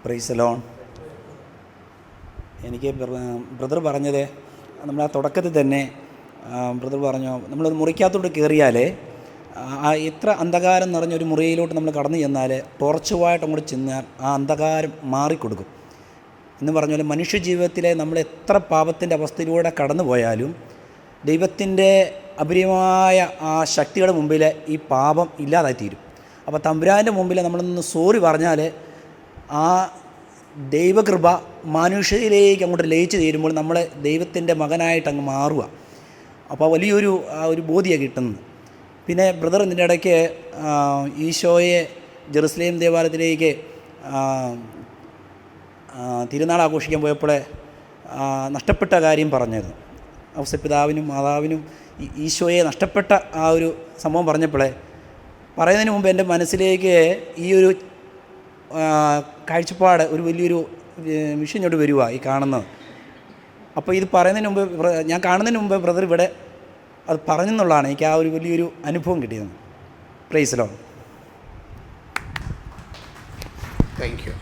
Price loan. എനിക്ക് brother പറഞ്ഞത് നമ്മൾ ആ തുടക്കത്തിൽ തന്നെ ബ്രദർ പറഞ്ഞു, നമ്മളൊരു മുറിക്കകത്തോട്ട് കയറിയാൽ എത്ര അന്ധകാരം നിറഞ്ഞൊരു മുറിയിലോട്ട് നമ്മൾ കടന്നു ചെന്നാൽ ടോർച്ചുമായിട്ട് അങ്ങോട്ട് ചെന്നാൽ ആ അന്ധകാരം മാറിക്കൊടുക്കും എന്ന് പറഞ്ഞ പോലെ മനുഷ്യ ജീവിതത്തിലെ നമ്മൾ എത്ര പാപത്തിൻ്റെ അവസ്ഥയിലൂടെ കടന്നു പോയാലും ദൈവത്തിൻ്റെ അപരിമായ ആ ശക്തിയുടെ മുമ്പിൽ ഈ പാപം ഇല്ലാതായിത്തീരും. അപ്പോൾ തമ്പുരാൻ്റെ മുമ്പിൽ നമ്മളൊന്ന് സോറി പറഞ്ഞാൽ ആ ദൈവകൃപ മനുഷ്യയിലേക്ക് അങ്ങോട്ട് ലയിച്ച് തീരുമ്പോൾ നമ്മൾ ദൈവത്തിൻ്റെ മകനായിട്ട് അങ്ങ് മാറുക. അപ്പോൾ വലിയൊരു ഒരു ബോധ്യമാണ് കിട്ടുന്നത്. പിന്നെ ബ്രദർ ഇതിൻ്റെ ഇടയ്ക്ക് ഈശോയെ ജെറുസലേം ദേവാലയത്തിലേക്ക് തിരുനാൾ ആഘോഷിക്കാൻ പോയപ്പോൾ നഷ്ടപ്പെട്ട കാര്യം പറഞ്ഞായിരുന്നു. ഔസപിതാവിനും മാതാവിനും ഈശോയെ നഷ്ടപ്പെട്ട ആ ഒരു സംഭവം പറഞ്ഞപ്പോൾ പറയുന്നതിന് മുമ്പ് എൻ്റെ മനസ്സിലേക്ക് ഈ ഒരു കാഴ്ചപ്പാട് ഒരു വലിയൊരു വിഷയം ഇങ്ങോട്ട് വരിക ഈ കാണുന്നത്. അപ്പോൾ ഇത് പറയുന്നതിന് മുമ്പ് ഞാൻ കാണുന്നതിന് മുമ്പ് ബ്രദർ ഇവിടെ അത് പറഞ്ഞെന്നുള്ളതാണ് എനിക്ക് ആ ഒരു വലിയൊരു അനുഭവം കിട്ടിയത്. Praise Lord. Thank U.